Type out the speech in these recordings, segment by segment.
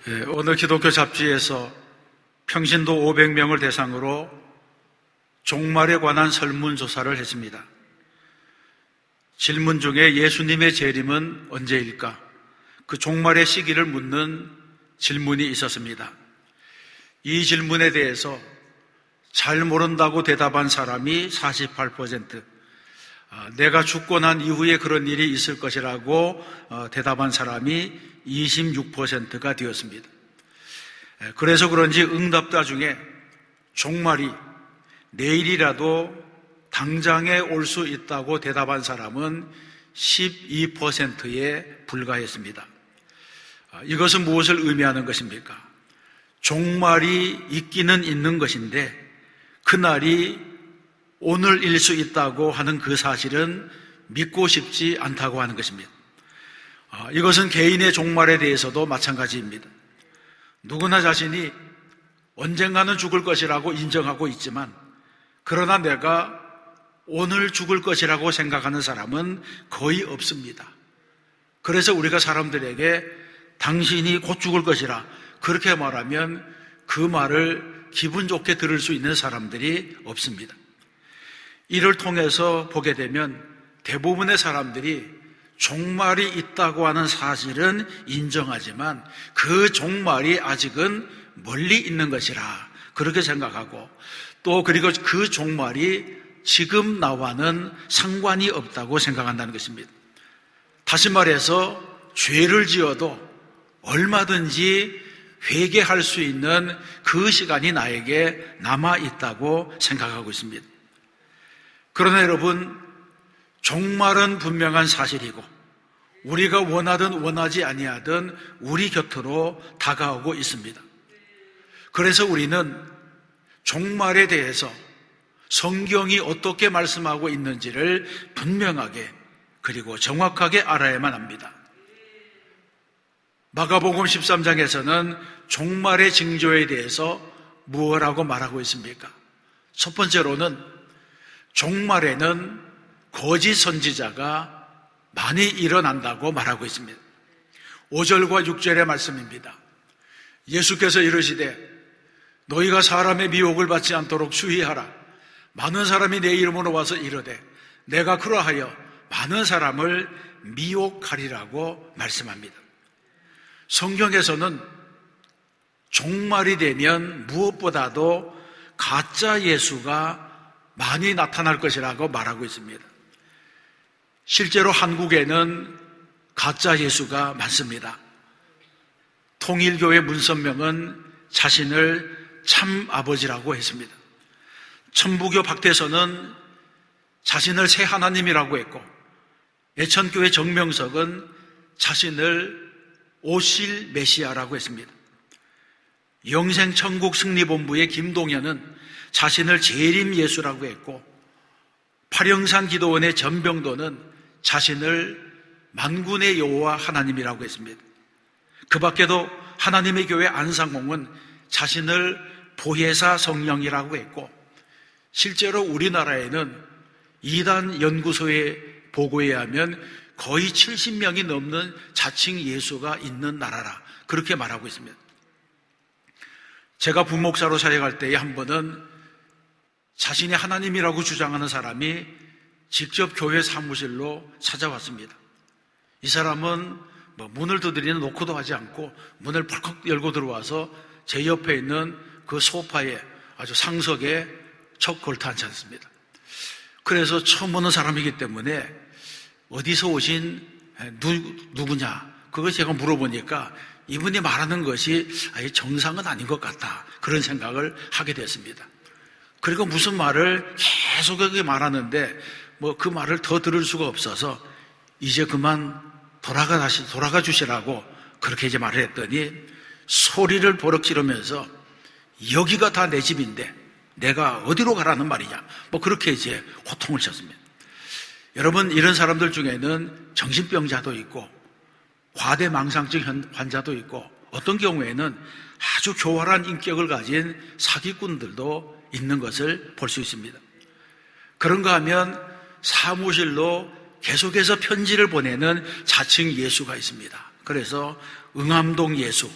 오늘 기독교 잡지에서 평신도 500명을 대상으로 종말에 관한 설문조사를 했습니다. 질문 중에 예수님의 재림은 언제일까? 그 종말의 시기를 묻는 질문이 있었습니다. 이 질문에 대해서 잘 모른다고 대답한 사람이 48%, 내가 죽고 난 이후에 그런 일이 있을 것이라고 대답한 사람이 26%가 되었습니다. 그래서 그런지 응답자 중에 종말이 내일이라도 당장에 올 수 있다고 대답한 사람은 12%에 불과했습니다. 이것은 무엇을 의미하는 것입니까? 종말이 있기는 있는 것인데 그날이 오늘일 수 있다고 하는 그 사실은 믿고 싶지 않다고 하는 것입니다. 이것은 개인의 종말에 대해서도 마찬가지입니다. 누구나 자신이 언젠가는 죽을 것이라고 인정하고 있지만 그러나 내가 오늘 죽을 것이라고 생각하는 사람은 거의 없습니다. 그래서 우리가 사람들에게 당신이 곧 죽을 것이라 그렇게 말하면 그 말을 기분 좋게 들을 수 있는 사람들이 없습니다. 이를 통해서 보게 되면 대부분의 사람들이 종말이 있다고 하는 사실은 인정하지만 그 종말이 아직은 멀리 있는 것이라 그렇게 생각하고 또 그리고 그 종말이 지금 나와는 상관이 없다고 생각한다는 것입니다. 다시 말해서 죄를 지어도 얼마든지 회개할 수 있는 그 시간이 나에게 남아있다고 생각하고 있습니다. 그러나 여러분, 종말은 분명한 사실이고 우리가 원하든 원하지 아니하든 우리 곁으로 다가오고 있습니다. 그래서 우리는 종말에 대해서 성경이 어떻게 말씀하고 있는지를 분명하게 그리고 정확하게 알아야만 합니다. 마가복음 13장에서는 종말의 징조에 대해서 무엇이라고 말하고 있습니까? 첫 번째로는 종말에는 거짓 선지자가 많이 일어난다고 말하고 있습니다. 5절과 6절의 말씀입니다. 예수께서 이르시되 너희가 사람의 미혹을 받지 않도록 주의하라. 많은 사람이 내 이름으로 와서 이르되 내가 그러하여 많은 사람을 미혹하리라고 말씀합니다. 성경에서는 종말이 되면 무엇보다도 가짜 예수가 많이 나타날 것이라고 말하고 있습니다. 실제로 한국에는 가짜 예수가 많습니다. 통일교회 문선명은 자신을 참 아버지라고 했습니다. 천부교 박태선은 자신을 새 하나님이라고 했고 예천교회 정명석은 자신을 오실 메시아라고 했습니다. 영생천국 승리본부의 김동현은 자신을 재림 예수라고 했고 팔영산 기도원의 전병도는 자신을 만군의 여호와 하나님이라고 했습니다. 그 밖에도 하나님의 교회 안상홍은 자신을 보혜사 성령이라고 했고 실제로 우리나라에는 이단 연구소의 보고에 하면 거의 70명이 넘는 자칭 예수가 있는 나라라 그렇게 말하고 있습니다. 제가 부목사로 사역할 때에 한 번은 자신이 하나님이라고 주장하는 사람이 직접 교회 사무실로 찾아왔습니다. 이 사람은 문을 두드리는 노크도 하지 않고 문을 벌컥 열고 들어와서 제 옆에 있는 그 소파에 아주 상석에 척 걸터 앉지 않습니다. 그래서 처음 보는 사람이기 때문에 어디서 오신 누구냐 그걸 제가 물어보니까 이분이 말하는 것이 정상은 아닌 것 같다 그런 생각을 하게 됐습니다. 그리고 무슨 말을 계속하게 말하는데 그 말을 더 들을 수가 없어서 이제 그만 돌아가 주시라고 그렇게 이제 말을 했더니 소리를 버럭 지르면서 여기가 다 내 집인데 내가 어디로 가라는 말이냐 그렇게 이제 호통을 쳤습니다. 여러분, 이런 사람들 중에는 정신병자도 있고 과대망상증 환자도 있고 어떤 경우에는 아주 교활한 인격을 가진 사기꾼들도 있는 것을 볼 수 있습니다. 그런가 하면 사무실로 계속해서 편지를 보내는 자칭 예수가 있습니다. 그래서 응암동 예수,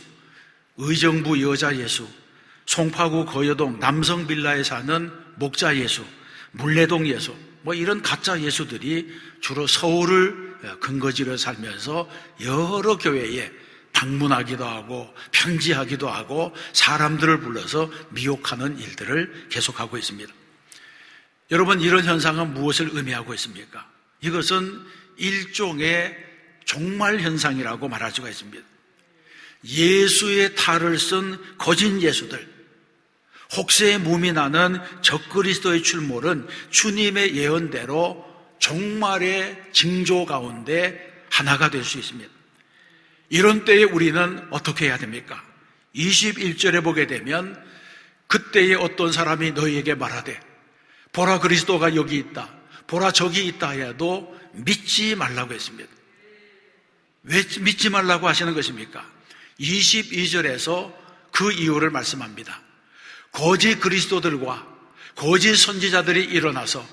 의정부 여자 예수, 송파구 거여동 남성 빌라에 사는 목자 예수, 물레동 예수, 이런 가짜 예수들이 주로 서울을 근거지로 살면서 여러 교회에 방문하기도 하고 편지하기도 하고 사람들을 불러서 미혹하는 일들을 계속하고 있습니다. 여러분, 이런 현상은 무엇을 의미하고 있습니까? 이것은 일종의 종말 현상이라고 말할 수가 있습니다. 예수의 탈을 쓴 거짓 예수들, 혹세에 몸이 나는 적그리스도의 출몰은 주님의 예언대로 종말의 징조 가운데 하나가 될 수 있습니다. 이런 때에 우리는 어떻게 해야 됩니까? 21절에 보게 되면 그때에 어떤 사람이 너희에게 말하되 보라 그리스도가 여기 있다, 보라 저기 있다 해도 믿지 말라고 했습니다. 왜 믿지 말라고 하시는 것입니까? 22절에서 그 이유를 말씀합니다. 거짓 그리스도들과 거짓 선지자들이 일어나서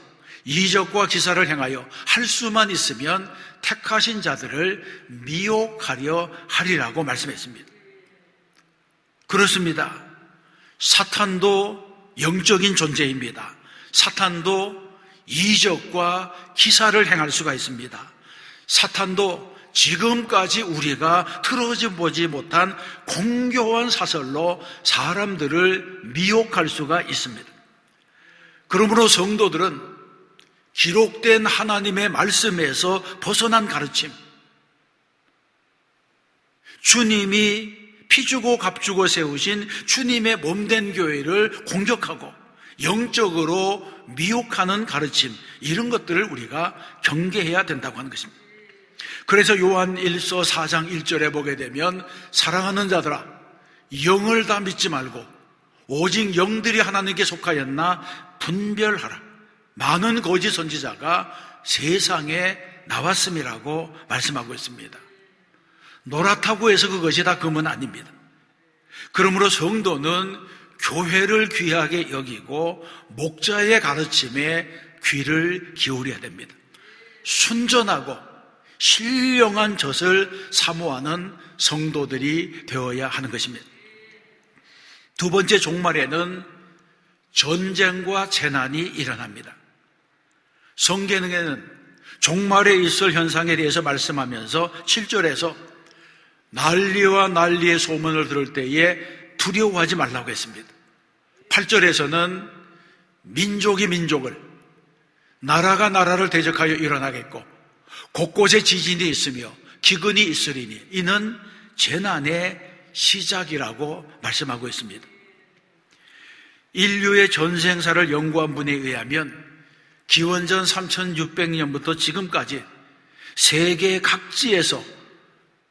이적과 기사를 행하여 할 수만 있으면 택하신 자들을 미혹하려 하리라고 말씀했습니다. 그렇습니다. 사탄도 영적인 존재입니다. 사탄도 이적과 기사를 행할 수가 있습니다. 사탄도 지금까지 우리가 들어보지 못한 공교한 사설로 사람들을 미혹할 수가 있습니다. 그러므로 성도들은 기록된 하나님의 말씀에서 벗어난 가르침, 주님이 피주고 값주고 세우신 주님의 몸된 교회를 공격하고 영적으로 미혹하는 가르침, 이런 것들을 우리가 경계해야 된다고 하는 것입니다. 그래서 요한 1서 4장 1절에 보게 되면 사랑하는 자들아, 영을 다 믿지 말고 오직 영들이 하나님께 속하였나 분별하라. 많은 거짓 선지자가 세상에 나왔음이라고 말씀하고 있습니다. 노랗다고 해서 그것이 다 금은 아닙니다. 그러므로 성도는 교회를 귀하게 여기고 목자의 가르침에 귀를 기울여야 됩니다. 순전하고 신령한 젖을 사모하는 성도들이 되어야 하는 것입니다. 두 번째, 종말에는 전쟁과 재난이 일어납니다. 성경에는 종말에 있을 현상에 대해서 말씀하면서 7절에서 난리와 난리의 소문을 들을 때에 두려워하지 말라고 했습니다. 8절에서는 민족이 민족을, 나라가 나라를 대적하여 일어나겠고 곳곳에 지진이 있으며 기근이 있으리니 이는 재난의 시작이라고 말씀하고 있습니다. 인류의 전생사를 연구한 분에 의하면 기원전 3600년부터 지금까지 세계 각지에서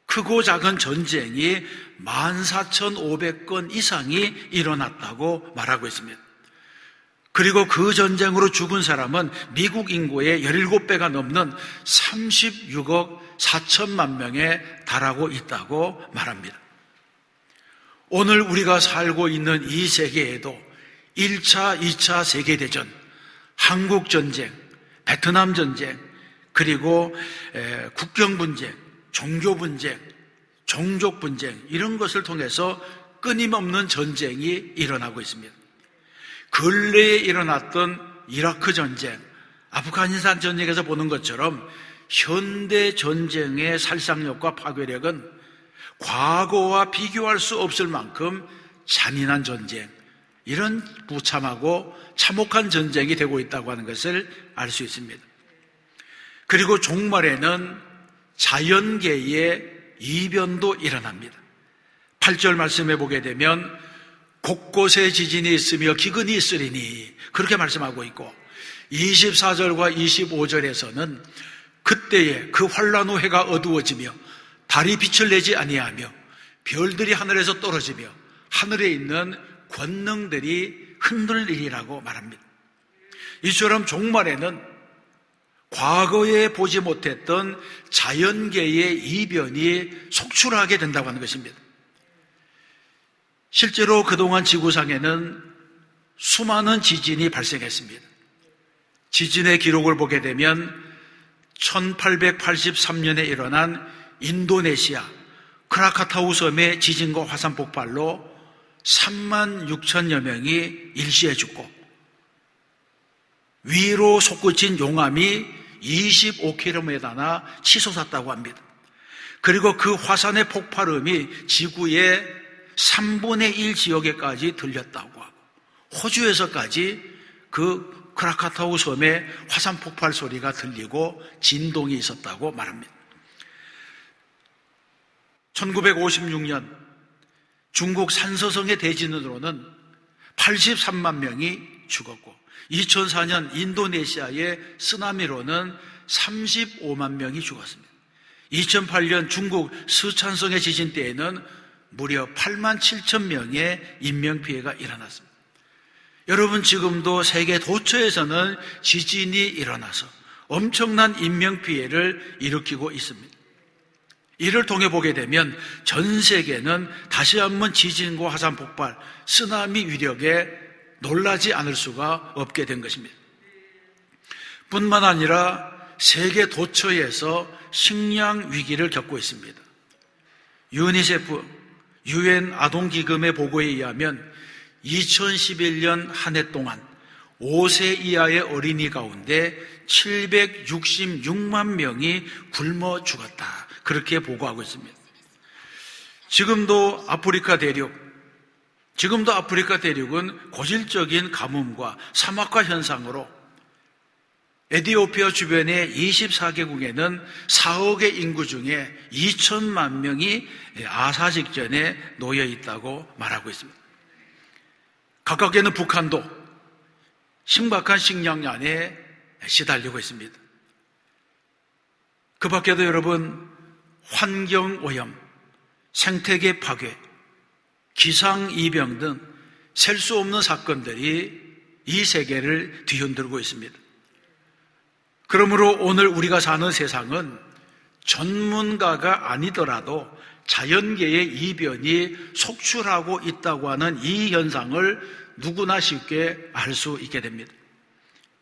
크고 작은 전쟁이 14,500건 이상이 일어났다고 말하고 있습니다. 그리고 그 전쟁으로 죽은 사람은 미국 인구의 17배가 넘는 36억 4천만 명에 달하고 있다고 말합니다. 오늘 우리가 살고 있는 이 세계에도 1차, 2차 세계대전, 한국전쟁, 베트남전쟁, 그리고 국경분쟁, 종교분쟁, 종족분쟁, 이런 것을 통해서 끊임없는 전쟁이 일어나고 있습니다. 근래에 일어났던 이라크 전쟁, 아프가니스탄 전쟁에서 보는 것처럼 현대 전쟁의 살상력과 파괴력은 과거와 비교할 수 없을 만큼 잔인한 전쟁, 이런 무참하고 참혹한 전쟁이 되고 있다고 하는 것을 알 수 있습니다. 그리고 종말에는 자연계의 이변도 일어납니다. 8절 말씀해 보게 되면 곳곳에 지진이 있으며 기근이 있으리니 그렇게 말씀하고 있고, 24절과 25절에서는 그때에 그 환란 후 해가 어두워지며 달이 빛을 내지 아니하며 별들이 하늘에서 떨어지며 하늘에 있는 권능들이 흔들리리라고 말합니다. 이처럼 종말에는 과거에 보지 못했던 자연계의 이변이 속출하게 된다고 하는 것입니다. 실제로 그동안 지구상에는 수많은 지진이 발생했습니다. 지진의 기록을 보게 되면 1883년에 일어난 인도네시아 크라카타우 섬의 지진과 화산 폭발로 3만 6천여 명이 일시에 죽고 위로 솟구친 용암이 25km나 치솟았다고 합니다. 그리고 그 화산의 폭발음이 지구의 3분의 1 지역에까지 들렸다고 하고 호주에서까지 그 크라카타우 섬의 화산 폭발 소리가 들리고 진동이 있었다고 말합니다. 1956년 중국 산서성의 대지진으로는 83만 명이 죽었고 2004년 인도네시아의 쓰나미로는 35만 명이 죽었습니다. 2008년 중국 스촨성의 지진 때에는 무려 8만 7천 명의 인명피해가 일어났습니다. 여러분, 지금도 세계 도처에서는 지진이 일어나서 엄청난 인명피해를 일으키고 있습니다. 이를 통해 보게 되면 전 세계는 다시 한번 지진과 화산 폭발, 쓰나미 위력에 놀라지 않을 수가 없게 된 것입니다. 뿐만 아니라 세계 도처에서 식량 위기를 겪고 있습니다. 유니세프, 유엔 아동기금의 보고에 의하면 2011년 한 해 동안 5세 이하의 어린이 가운데 766만 명이 굶어 죽었다, 그렇게 보고하고 있습니다. 지금도 아프리카 대륙은 고질적인 가뭄과 사막화 현상으로 에티오피아 주변의 24개국에는 4억의 인구 중에 2천만 명이 아사 직전에 놓여 있다고 말하고 있습니다. 가깝게는 북한도 심각한 식량난에 시달리고 있습니다. 그 밖에도 여러분, 환경오염, 생태계 파괴, 기상이병 등 셀 수 없는 사건들이 이 세계를 뒤흔들고 있습니다. 그러므로 오늘 우리가 사는 세상은 전문가가 아니더라도 자연계의 이변이 속출하고 있다고 하는 이 현상을 누구나 쉽게 알 수 있게 됩니다.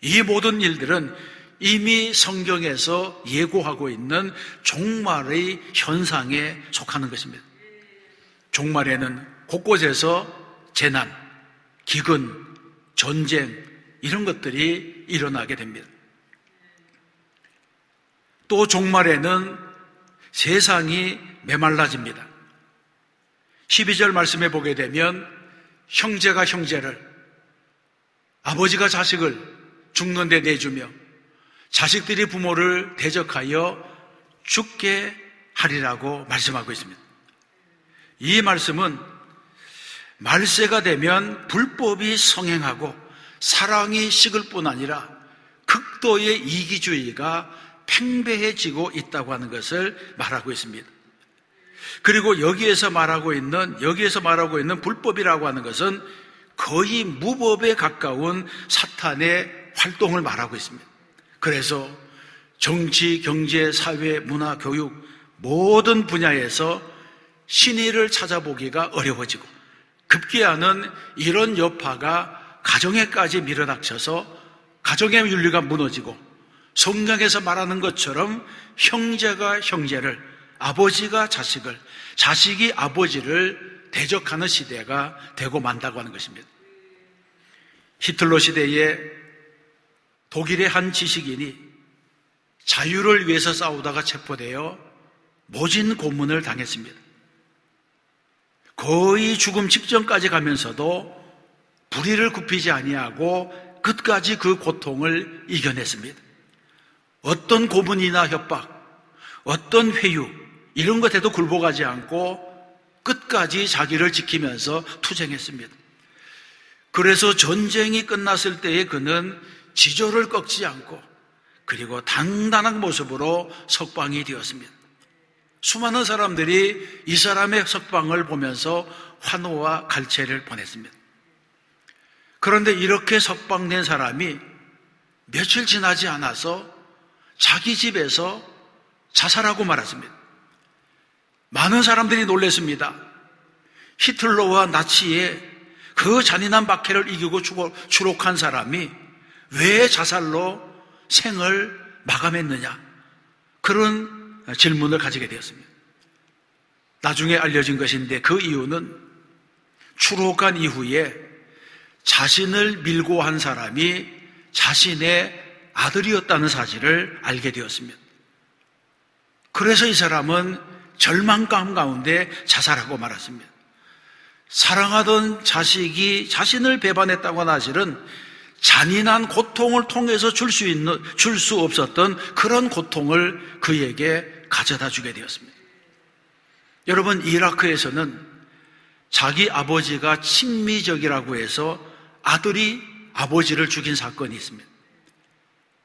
이 모든 일들은 이미 성경에서 예고하고 있는 종말의 현상에 속하는 것입니다. 종말에는 곳곳에서 재난, 기근, 전쟁, 이런 것들이 일어나게 됩니다. 또 종말에는 세상이 메말라집니다. 12절 말씀에 보게 되면 형제가 형제를, 아버지가 자식을 죽는 데 내주며 자식들이 부모를 대적하여 죽게 하리라고 말씀하고 있습니다. 이 말씀은 말세가 되면 불법이 성행하고 사랑이 식을 뿐 아니라 극도의 이기주의가 팽배해지고 있다고 하는 것을 말하고 있습니다. 그리고 여기에서 말하고 있는 불법이라고 하는 것은 거의 무법에 가까운 사탄의 활동을 말하고 있습니다. 그래서 정치, 경제, 사회, 문화, 교육 모든 분야에서 신의를 찾아보기가 어려워지고 급기야는 이런 여파가 가정에까지 밀어닥쳐서 가정의 윤리가 무너지고 성경에서 말하는 것처럼 형제가 형제를, 아버지가 자식을, 자식이 아버지를 대적하는 시대가 되고 만다고 하는 것입니다. 히틀러 시대에 독일의 한 지식인이 자유를 위해서 싸우다가 체포되어 모진 고문을 당했습니다. 거의 죽음 직전까지 가면서도 불의를 굽히지 아니하고 끝까지 그 고통을 이겨냈습니다. 어떤 고문이나 협박, 어떤 회유, 이런 것에도 굴복하지 않고 끝까지 자기를 지키면서 투쟁했습니다. 그래서 전쟁이 끝났을 때에 그는 지조를 꺾지 않고 그리고 단단한 모습으로 석방이 되었습니다. 수많은 사람들이 이 사람의 석방을 보면서 환호와 갈채를 보냈습니다. 그런데 이렇게 석방된 사람이 며칠 지나지 않아서 자기 집에서 자살하고 말았습니다. 많은 사람들이 놀랐습니다. 히틀러와 나치의 그 잔인한 박해를 이기고 추록한 사람이 왜 자살로 생을 마감했느냐, 그런 질문을 가지게 되었습니다. 나중에 알려진 것인데, 그 이유는 추록한 이후에 자신을 밀고 한 사람이 자신의 아들이었다는 사실을 알게 되었습니다. 그래서 이 사람은 절망감 가운데 자살하고 말았습니다. 사랑하던 자식이 자신을 배반했다고 하는 사실은 잔인한 고통을 통해서 줄 수 없었던 그런 고통을 그에게 가져다 주게 되었습니다. 여러분, 이라크에서는 자기 아버지가 친미적이라고 해서 아들이 아버지를 죽인 사건이 있습니다.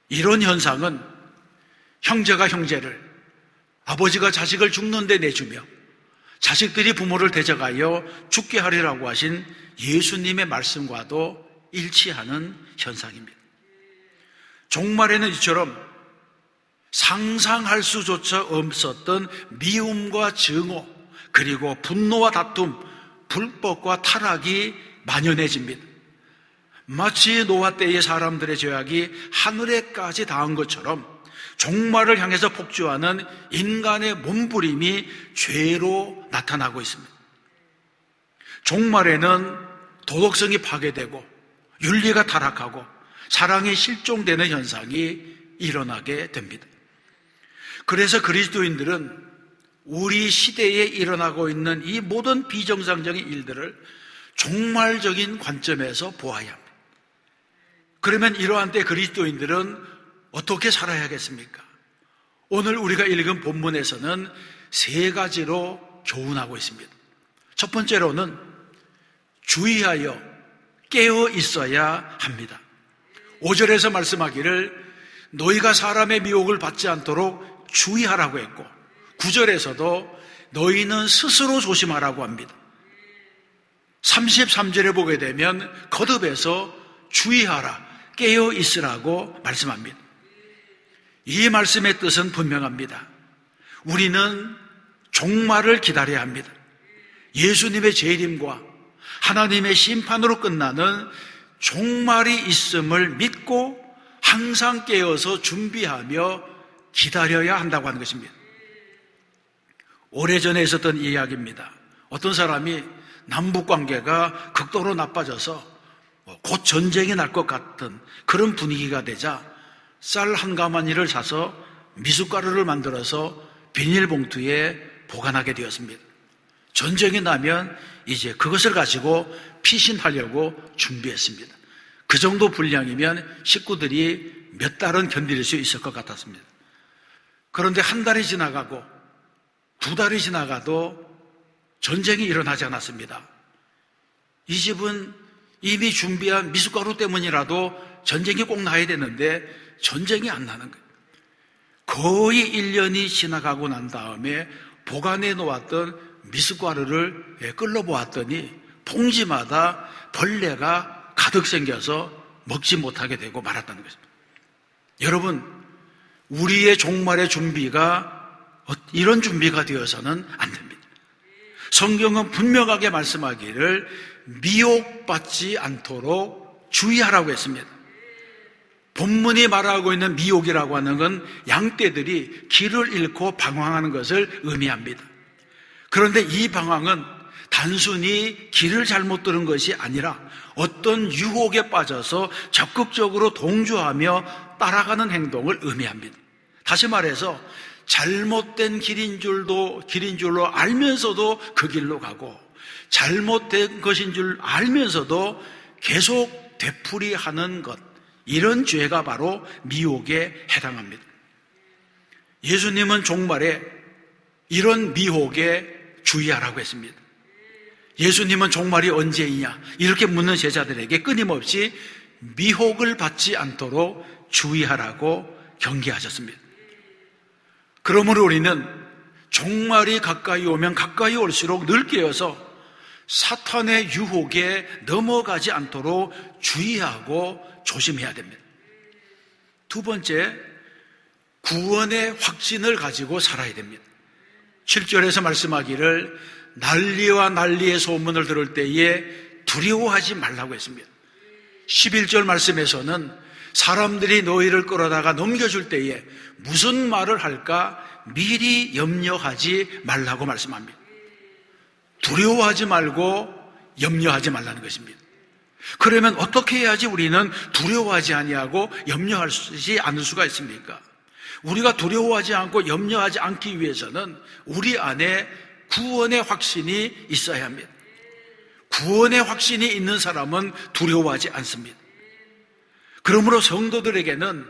이런 현상은 형제가 형제를, 아버지가 자식을 죽는 데 내주며 자식들이 부모를 대적하여 죽게 하리라고 하신 예수님의 말씀과도 일치하는 현상입니다. 종말에는 이처럼 상상할 수조차 없었던 미움과 증오, 그리고 분노와 다툼, 불법과 타락이 만연해집니다. 마치 노아 때의 사람들의 죄악이 하늘에까지 닿은 것처럼 종말을 향해서 폭주하는 인간의 몸부림이 죄로 나타나고 있습니다. 종말에는 도덕성이 파괴되고 윤리가 타락하고 사랑이 실종되는 현상이 일어나게 됩니다. 그래서 그리스도인들은 우리 시대에 일어나고 있는 이 모든 비정상적인 일들을 종말적인 관점에서 보아야 합니다. 그러면 이러한 때 그리스도인들은 어떻게 살아야겠습니까? 오늘 우리가 읽은 본문에서는 세 가지로 교훈하고 있습니다. 첫 번째로는 주의하여 깨어 있어야 합니다. 5절에서 말씀하기를 너희가 사람의 미혹을 받지 않도록 주의하라고 했고, 9절에서도 너희는 스스로 조심하라고 합니다. 33절에 보게 되면 거듭해서 주의하라, 깨어 있으라고 말씀합니다. 이 말씀의 뜻은 분명합니다. 우리는 종말을 기다려야 합니다. 예수님의 재림과 하나님의 심판으로 끝나는 종말이 있음을 믿고 항상 깨어서 준비하며 기다려야 한다고 하는 것입니다. 오래전에 있었던 이야기입니다. 어떤 사람이 남북관계가 극도로 나빠져서 곧 전쟁이 날 것 같은 그런 분위기가 되자 쌀 한 가마니를 사서 미숫가루를 만들어서 비닐봉투에 보관하게 되었습니다. 전쟁이 나면 이제 그것을 가지고 피신하려고 준비했습니다. 그 정도 분량이면 식구들이 몇 달은 견딜 수 있을 것 같았습니다. 그런데 한 달이 지나가고 두 달이 지나가도 전쟁이 일어나지 않았습니다. 이 집은 이미 준비한 미숫가루 때문이라도 전쟁이 꼭 나야 되는데 전쟁이 안 나는 거예요. 거의 1년이 지나가고 난 다음에 보관해 놓았던 미숫가루를 끌어보았더니 봉지마다 벌레가 가득 생겨서 먹지 못하게 되고 말았다는 것입니다. 여러분, 우리의 종말의 준비가 이런 준비가 되어서는 안 됩니다. 성경은 분명하게 말씀하기를 미혹받지 않도록 주의하라고 했습니다. 본문이 말하고 있는 미혹이라고 하는 건 양떼들이 길을 잃고 방황하는 것을 의미합니다. 그런데 이 방황은 단순히 길을 잘못 들은 것이 아니라 어떤 유혹에 빠져서 적극적으로 동조하며 따라가는 행동을 의미합니다. 다시 말해서 잘못된 길인 줄로 알면서도 그 길로 가고 잘못된 것인 줄 알면서도 계속 되풀이하는 것, 이런 죄가 바로 미혹에 해당합니다. 예수님은 종말에 이런 미혹에 주의하라고 했습니다. 예수님은 종말이 언제이냐 이렇게 묻는 제자들에게 끊임없이 미혹을 받지 않도록 주의하라고 경계하셨습니다. 그러므로 우리는 종말이 가까이 오면 가까이 올수록 늘 깨어서 사탄의 유혹에 넘어가지 않도록 주의하고 조심해야 됩니다. 두 번째, 구원의 확신을 가지고 살아야 됩니다. 7절에서 말씀하기를 난리와 난리의 소문을 들을 때에 두려워하지 말라고 했습니다. 11절 말씀에서는 사람들이 너희를 끌어다가 넘겨줄 때에 무슨 말을 할까 미리 염려하지 말라고 말씀합니다. 두려워하지 말고 염려하지 말라는 것입니다. 그러면 어떻게 해야지 우리는 두려워하지 아니하고 염려하지 않을 수가 있습니까? 우리가 두려워하지 않고 염려하지 않기 위해서는 우리 안에 구원의 확신이 있어야 합니다. 구원의 확신이 있는 사람은 두려워하지 않습니다. 그러므로 성도들에게는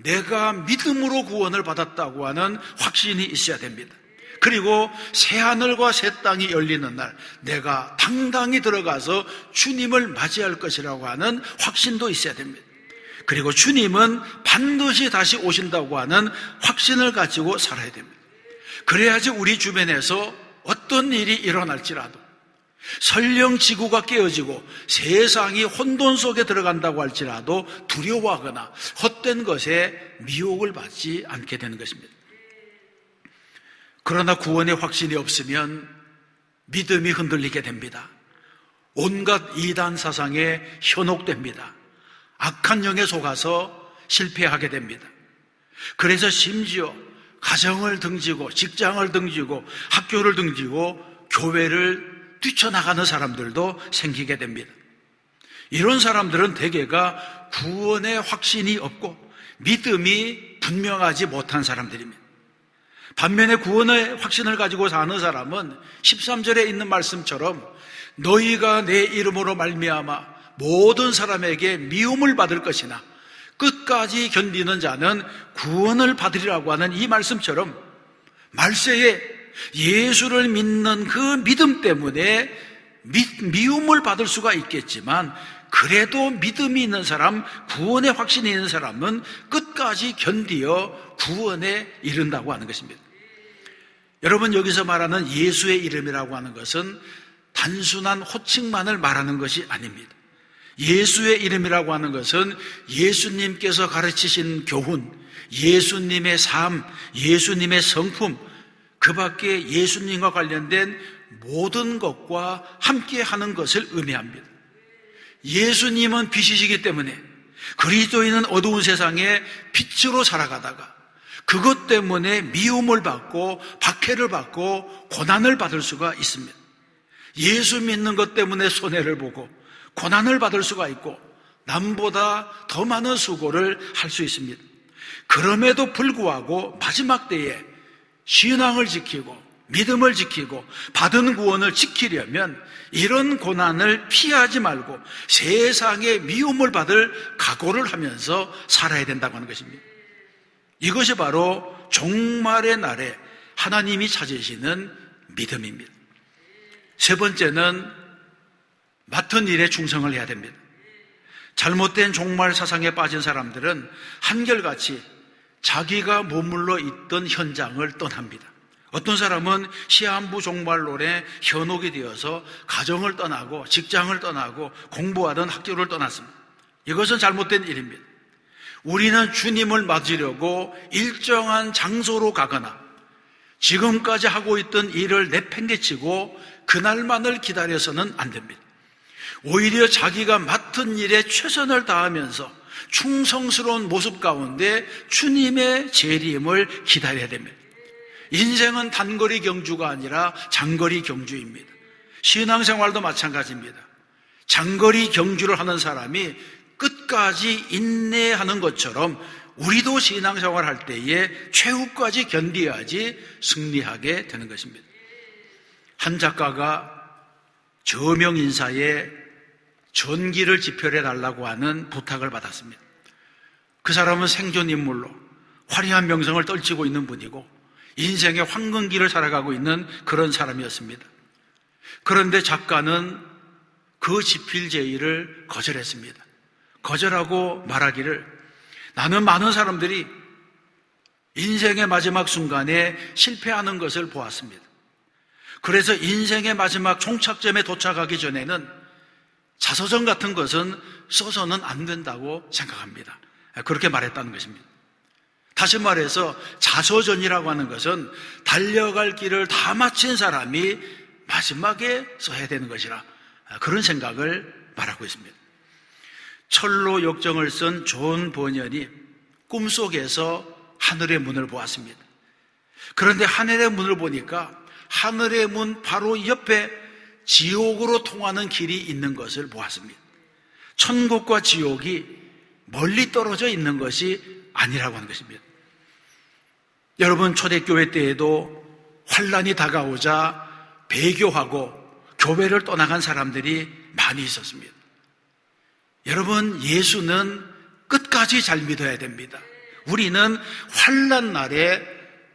내가 믿음으로 구원을 받았다고 하는 확신이 있어야 됩니다. 그리고 새하늘과 새 땅이 열리는 날 내가 당당히 들어가서 주님을 맞이할 것이라고 하는 확신도 있어야 됩니다. 그리고 주님은 반드시 다시 오신다고 하는 확신을 가지고 살아야 됩니다. 그래야지 우리 주변에서 어떤 일이 일어날지라도 설령 지구가 깨어지고 세상이 혼돈 속에 들어간다고 할지라도 두려워하거나 헛된 것에 미혹을 받지 않게 되는 것입니다. 그러나 구원의 확신이 없으면 믿음이 흔들리게 됩니다. 온갖 이단 사상에 현혹됩니다. 악한 영에 속아서 실패하게 됩니다. 그래서 심지어 가정을 등지고 직장을 등지고 학교를 등지고 교회를 뛰쳐나가는 사람들도 생기게 됩니다. 이런 사람들은 대개가 구원의 확신이 없고 믿음이 분명하지 못한 사람들입니다. 반면에 구원의 확신을 가지고 사는 사람은 13절에 있는 말씀처럼 너희가 내 이름으로 말미암아 모든 사람에게 미움을 받을 것이나 끝까지 견디는 자는 구원을 받으리라고 하는 이 말씀처럼 말세에 예수를 믿는 그 믿음 때문에 미움을 받을 수가 있겠지만 그래도 믿음이 있는 사람, 구원의 확신이 있는 사람은 끝까지 견디어 구원에 이른다고 하는 것입니다. 여러분, 여기서 말하는 예수의 이름이라고 하는 것은 단순한 호칭만을 말하는 것이 아닙니다. 예수의 이름이라고 하는 것은 예수님께서 가르치신 교훈, 예수님의 삶, 예수님의 성품, 그 밖에 예수님과 관련된 모든 것과 함께 하는 것을 의미합니다. 예수님은 빛이시기 때문에 그리스도인은 어두운 세상에 빛으로 살아가다가 그것 때문에 미움을 받고 박해를 받고 고난을 받을 수가 있습니다. 예수 믿는 것 때문에 손해를 보고 고난을 받을 수가 있고 남보다 더 많은 수고를 할 수 있습니다. 그럼에도 불구하고 마지막 때에 신앙을 지키고 믿음을 지키고 받은 구원을 지키려면 이런 고난을 피하지 말고 세상의 미움을 받을 각오를 하면서 살아야 된다고 하는 것입니다. 이것이 바로 종말의 날에 하나님이 찾으시는 믿음입니다. 세 번째는 맡은 일에 충성을 해야 됩니다. 잘못된 종말 사상에 빠진 사람들은 한결같이 자기가 머물러 있던 현장을 떠납니다. 어떤 사람은 시한부 종말론에 현혹이 되어서 가정을 떠나고 직장을 떠나고 공부하던 학교를 떠났습니다. 이것은 잘못된 일입니다. 우리는 주님을 맞으려고 일정한 장소로 가거나 지금까지 하고 있던 일을 내팽개치고 그날만을 기다려서는 안 됩니다. 오히려 자기가 맡은 일에 최선을 다하면서 충성스러운 모습 가운데 주님의 재림을 기다려야 됩니다. 인생은 단거리 경주가 아니라 장거리 경주입니다. 신앙생활도 마찬가지입니다. 장거리 경주를 하는 사람이 끝까지 인내하는 것처럼 우리도 신앙생활 할 때에 최후까지 견디어야지 승리하게 되는 것입니다. 한 작가가 저명 인사에 전기를 집필해 달라고 하는 부탁을 받았습니다. 그 사람은 생존인물로 화려한 명성을 떨치고 있는 분이고 인생의 황금기를 살아가고 있는 그런 사람이었습니다. 그런데 작가는 그 집필 제의를 거절했습니다. 거절하고 말하기를 나는 많은 사람들이 인생의 마지막 순간에 실패하는 것을 보았습니다. 그래서 인생의 마지막 종착점에 도착하기 전에는 자서전 같은 것은 써서는 안 된다고 생각합니다. 그렇게 말했다는 것입니다. 다시 말해서 자서전이라고 하는 것은 달려갈 길을 다 마친 사람이 마지막에 써야 되는 것이라 그런 생각을 말하고 있습니다. 철로 역정을 쓴 존 버년이 꿈속에서 하늘의 문을 보았습니다. 그런데 하늘의 문을 보니까 하늘의 문 바로 옆에 지옥으로 통하는 길이 있는 것을 보았습니다. 천국과 지옥이 멀리 떨어져 있는 것이 아니라고 하는 것입니다. 여러분, 초대교회 때에도 환란이 다가오자 배교하고 교회를 떠나간 사람들이 많이 있었습니다. 여러분, 예수는 끝까지 잘 믿어야 됩니다. 우리는 환란 날에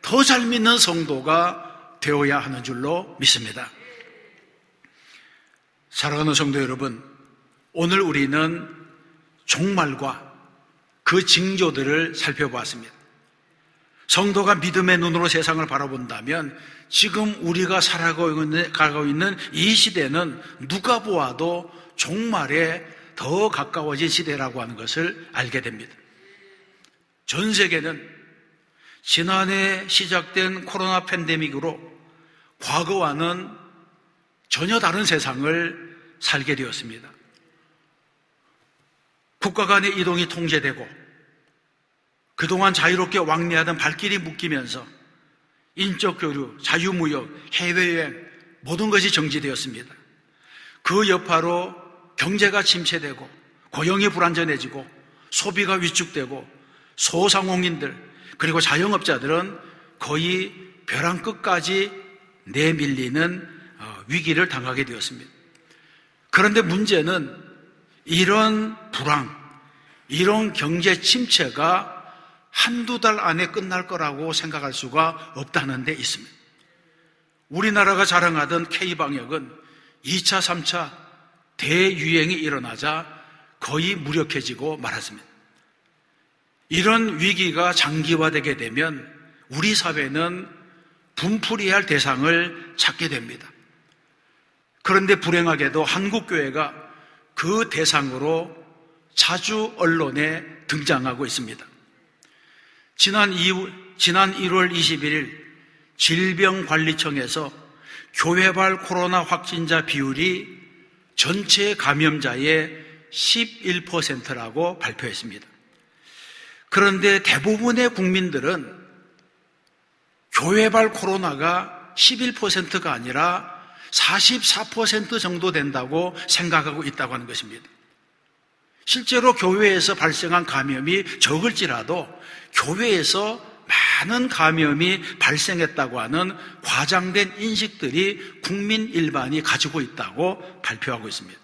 더 잘 믿는 성도가 되어야 하는 줄로 믿습니다. 사랑하는 성도 여러분, 오늘 우리는 종말과 그 징조들을 살펴보았습니다. 성도가 믿음의 눈으로 세상을 바라본다면 지금 우리가 살아가고 있는 이 시대는 누가 보아도 종말에 더 가까워진 시대라고 하는 것을 알게 됩니다. 전 세계는 지난해 시작된 코로나 팬데믹으로 과거와는 전혀 다른 세상을 살게 되었습니다. 국가 간의 이동이 통제되고 그동안 자유롭게 왕래하던 발길이 묶이면서 인적 교류, 자유무역, 해외여행 모든 것이 정지되었습니다. 그 여파로 경제가 침체되고 고용이 불안정해지고 소비가 위축되고 소상공인들 그리고 자영업자들은 거의 벼랑 끝까지 내밀리는 위기를 당하게 되었습니다. 그런데 문제는 이런 불황, 이런 경제 침체가 한두 달 안에 끝날 거라고 생각할 수가 없다는 데 있습니다. 우리나라가 자랑하던 K방역은 2차, 3차 대유행이 일어나자 거의 무력해지고 말았습니다. 이런 위기가 장기화되게 되면 우리 사회는 분풀이해야 할 대상을 찾게 됩니다. 그런데 불행하게도 한국교회가 그 대상으로 자주 언론에 등장하고 있습니다. 지난 1월 21일 질병관리청에서 교회발 코로나 확진자 비율이 전체 감염자의 11%라고 발표했습니다. 그런데 대부분의 국민들은 교회발 코로나가 11%가 아니라 44% 정도 된다고 생각하고 있다고 하는 것입니다. 실제로 교회에서 발생한 감염이 적을지라도 교회에서 많은 감염이 발생했다고 하는 과장된 인식들이 국민 일반이 가지고 있다고 발표하고 있습니다.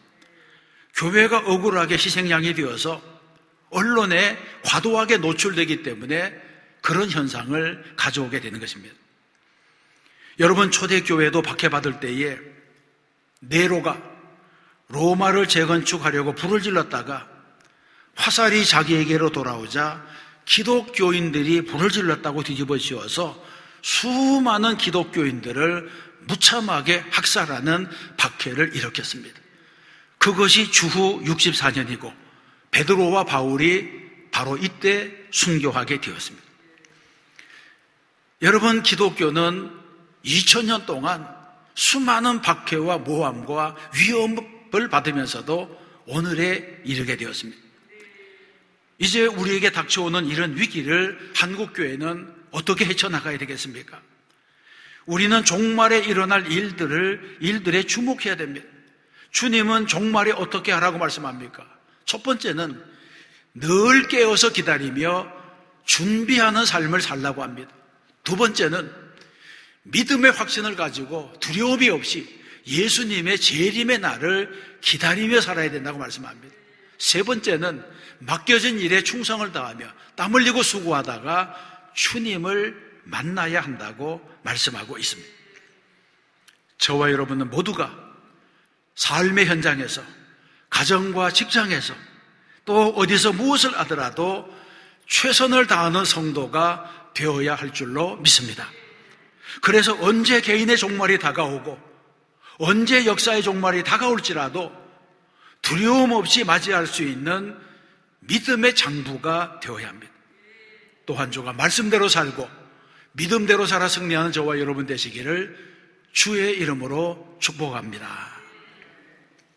교회가 억울하게 희생양이 되어서 언론에 과도하게 노출되기 때문에 그런 현상을 가져오게 되는 것입니다. 여러분, 초대교회도 박해받을 때에 네로가 로마를 재건축하려고 불을 질렀다가 화살이 자기에게로 돌아오자 기독교인들이 불을 질렀다고 뒤집어 씌워서 수많은 기독교인들을 무참하게 학살하는 박해를 일으켰습니다. 그것이 주후 64년이고 베드로와 바울이 바로 이때 순교하게 되었습니다. 여러분, 기독교는 2000년 동안 수많은 박해와 모함과 위협을 받으면서도 오늘에 이르게 되었습니다. 이제 우리에게 닥쳐오는 이런 위기를 한국교회는 어떻게 헤쳐나가야 되겠습니까? 우리는 종말에 일어날 일들에 주목해야 됩니다. 주님은 종말에 어떻게 하라고 말씀합니까? 첫 번째는 늘 깨어서 기다리며 준비하는 삶을 살라고 합니다. 두 번째는 믿음의 확신을 가지고 두려움이 없이 예수님의 재림의 날을 기다리며 살아야 된다고 말씀합니다. 세 번째는 맡겨진 일에 충성을 다하며 땀 흘리고 수고하다가 주님을 만나야 한다고 말씀하고 있습니다. 저와 여러분은 모두가 삶의 현장에서, 가정과 직장에서, 또 어디서 무엇을 하더라도 최선을 다하는 성도가 되어야 할 줄로 믿습니다. 그래서 언제 개인의 종말이 다가오고 언제 역사의 종말이 다가올지라도 두려움 없이 맞이할 수 있는 믿음의 장부가 되어야 합니다. 또 한 주가 말씀대로 살고 믿음대로 살아 승리하는 저와 여러분 되시기를 주의 이름으로 축복합니다.